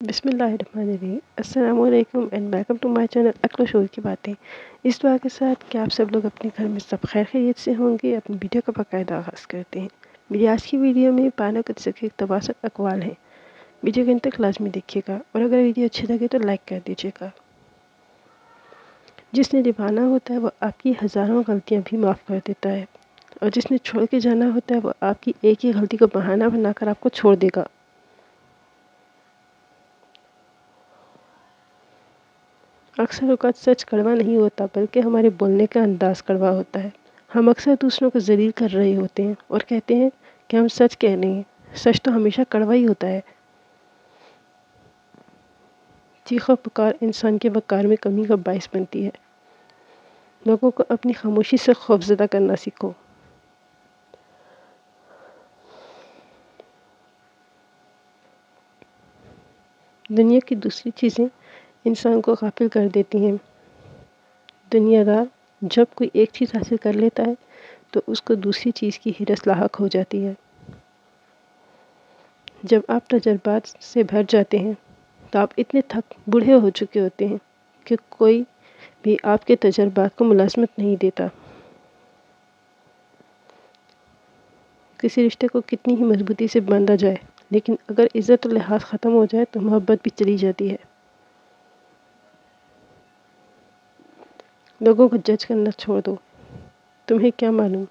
बिस्मिल्लाहिर्रहमानिर्रहीम। अस्सलाम वालेकुम and welcome to my channel अक्ल शोर की बातें। इस दुआ के साथ कि आप सब लोग अपने घर में सब खैर खैरियत से होंगे। अपनी वीडियो का बाकायदा आगाज़ करते हैं। मेरी आज की वीडियो में पाना के ज़िक्र तबासर अकवाल हैं। वीडियो के अंत तक लाजमी देखिएगा और अगर वीडियो अच्छी लगे तो लाइक कर दीजिएगा। जिसने निभाना होता है वो आपकी हज़ारों गलतियाँ भी माफ़ कर देता है, और जिसने छोड़ के जाना होता है वो आपकी एक ही गलती को बहाना बनाकर आपको छोड़ देगा। अक्सर औक़ात सच कड़वा नहीं होता, बल्कि हमारे बोलने का अंदाज़ कड़वा होता है। हम अक्सर दूसरों को ज़लील कर रहे होते हैं और कहते हैं कि हम सच कह रहे हैं। सच तो हमेशा कड़वा ही होता है। चीखो पुकार इंसान के वक़ार में कमी का बाइस बनती है। लोगों को अपनी खामोशी से खौफज़दा करना सीखो। दुनिया की दूसरी चीज़ें इंसान को गाफिल कर देती हैं। दुनियादार जब कोई एक चीज़ हासिल कर लेता है तो उसको दूसरी चीज़ की हिरस लाहक हो जाती है। जब आप तजर्बात से भर जाते हैं तो आप इतने बूढ़े हो चुके होते हैं कि कोई भी आपके तजर्बात को मुलाज़मत नहीं देता। किसी रिश्ते को कितनी ही मजबूती से बांधा जाए, लेकिन अगर इज़्ज़त और लिहाज ख़त्म हो जाए तो मोहब्बत भी चली जाती है। लोगों को जज करना छोड़ दो। तुम्हें क्या मालूम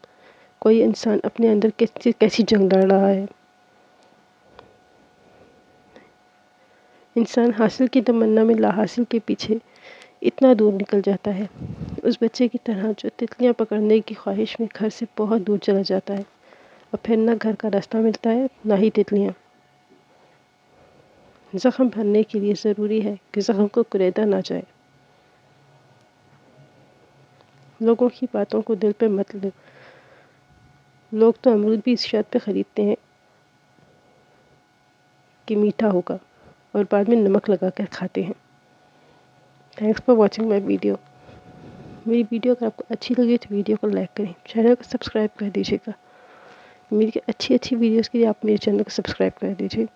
कोई इंसान अपने अंदर कैसी जंग लड़ रहा है। इंसान हासिल की तमन्ना में ला हासिल के पीछे इतना दूर निकल जाता है, उस बच्चे की तरह जो तितलियां पकड़ने की ख्वाहिश में घर से बहुत दूर चला जाता है और फिर ना घर का रास्ता मिलता है ना ही तितलियां। ज़ख्म भरने के लिए ज़रूरी है कि ज़ख्म को कुरेदा ना जाए। लोगों की बातों को दिल पे मत लो। लोग तो अमरूद भी इस शर्त पे ख़रीदते हैं कि मीठा होगा और बाद में नमक लगा कर खाते हैं। Thanks for watching my video. मेरी वीडियो अगर आपको अच्छी लगी तो वीडियो को लाइक करें, चैनल को सब्सक्राइब कर दीजिएगा। मेरी अच्छी वीडियोज़ के लिए आप मेरे चैनल को सब्सक्राइब कर दीजिए।